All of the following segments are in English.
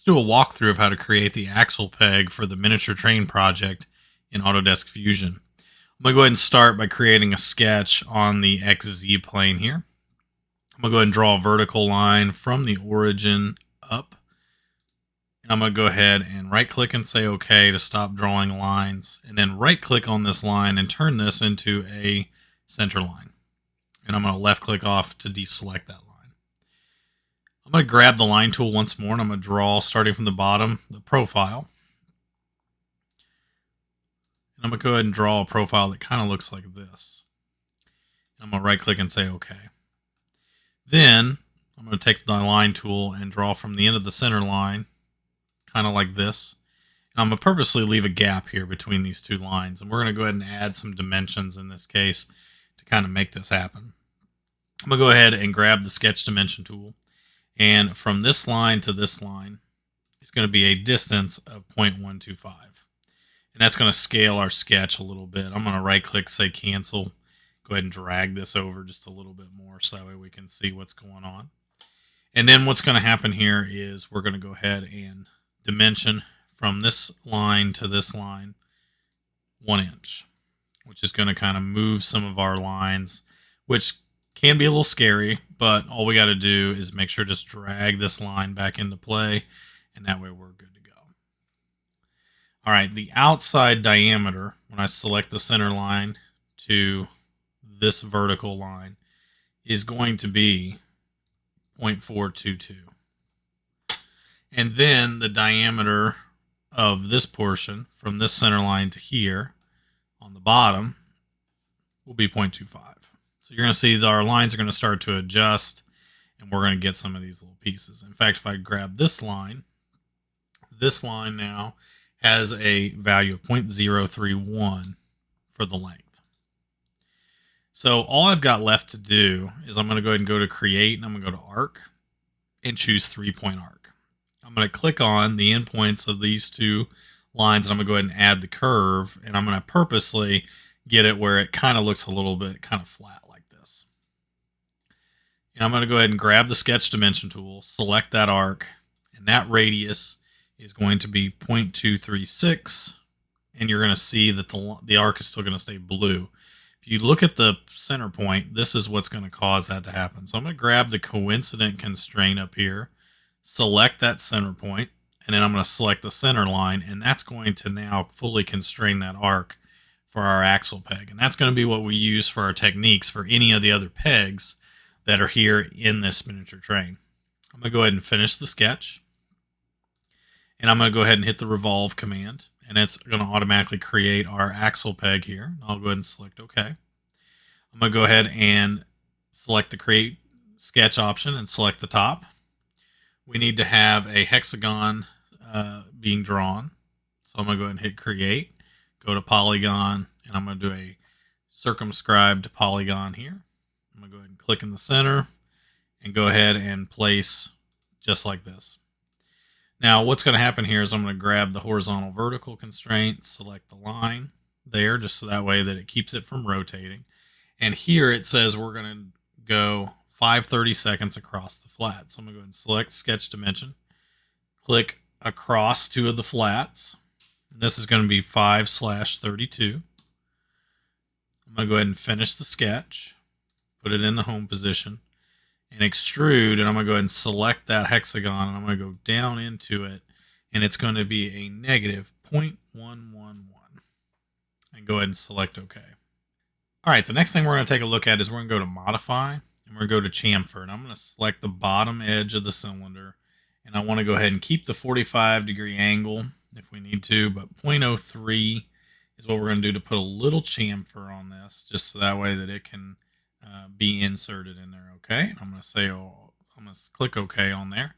do a walkthrough of how to create the axle peg for the miniature train project in Autodesk Fusion. I'm going to go ahead and start by creating a sketch on the XZ plane here. I'm going to go ahead and draw a vertical line from the origin up. And I'm going to go ahead and right click and say OK to stop drawing lines. And then right click on this line and turn this into a center line. And I'm going to left click off to deselect that line. I'm going to grab the line tool once more and I'm going to draw, starting from the bottom, the profile. And I'm going to go ahead and draw a profile that kind of looks like this. And I'm going to right click and say OK. Then I'm going to take the line tool and draw from the end of the center line, kind of like this. And I'm going to purposely leave a gap here between these two lines. And we're going to go ahead and add some dimensions in this case to kind of make this happen. I'm going to go ahead and grab the sketch dimension tool. And from this line to this line is going to be a distance of 0.125. And that's going to scale our sketch a little bit. I'm going to right click, say cancel. Go ahead and drag this over just a little bit more so that way we can see what's going on. And then what's going to happen here is we're going to go ahead and dimension from this line to this line 1 inch, which is going to kind of move some of our lines, which can be a little scary, but all we got to do is make sure to just drag this line back into play, and that way we're good to go. All right, the outside diameter, when I select the center line to this vertical line, is going to be 0.422. And then the diameter of this portion from this center line to here on the bottom will be 0.25. So you're going to see that our lines are going to start to adjust, and we're going to get some of these little pieces. In fact, if I grab this line now has a value of 0.031 for the length. So all I've got left to do is I'm going to go ahead and go to Create, and I'm going to go to Arc and choose 3-point arc. I'm going to click on the endpoints of these two lines, and I'm going to go ahead and add the curve, and I'm going to purposely get it where it kind of looks a little bit kind of flat like this. And I'm going to go ahead and grab the sketch dimension tool, select that arc, and that radius is going to be 0.236, and you're going to see that the arc is still going to stay blue. If you look at the center point, this is what's going to cause that to happen. So I'm going to grab the coincident constraint up here, select that center point, and then I'm going to select the center line, and that's going to now fully constrain that arc for our axle peg. And that's going to be what we use for our techniques for any of the other pegs that are here in this miniature train. I'm going to go ahead and finish the sketch. And I'm going to go ahead and hit the revolve command. And it's going to automatically create our axle peg here. I'll go ahead and select OK. I'm going to go ahead and select the create sketch option and select the top. We need to have a hexagon being drawn. So I'm going to go ahead and hit create. Go to polygon, and I'm going to do a circumscribed polygon here. I'm going to go ahead and click in the center and go ahead and place just like this. Now what's going to happen here is I'm going to grab the horizontal vertical constraint, select the line there just so that way that it keeps it from rotating. And here it says we're going to go 5/32 across the flat. So I'm going to go ahead and select sketch dimension, click across two of the flats. This is going to be 5/32. I'm going to go ahead and finish the sketch, put it in the home position, and extrude. And I'm going to go ahead and select that hexagon, and I'm going to go down into it, and it's going to be a negative 0.111. And go ahead and select OK. All right, the next thing we're going to take a look at is we're going to go to Modify, and we're going to go to Chamfer. And I'm going to select the bottom edge of the cylinder, and I want to go ahead and keep the 45-degree angle if we need to, but 0.03 is what we're going to do to put a little chamfer on this, just so that way that it can be inserted in there. Okay, I'm going to say, I'm going to click OK on there.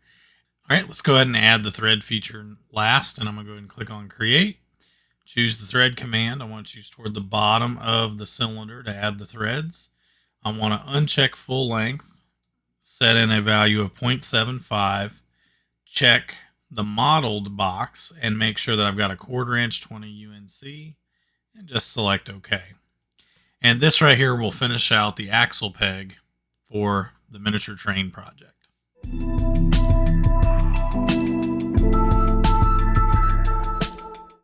All right, let's go ahead and add the thread feature last, and I'm going to go ahead and click on Create. Choose the thread command. I want to choose toward the bottom of the cylinder to add the threads. I want to uncheck full length, set in a value of 0.75, check the modeled box, and make sure that I've got a 1/4 inch 20 UNC, and just select OK. And this right here will finish out the axle peg for the miniature train project.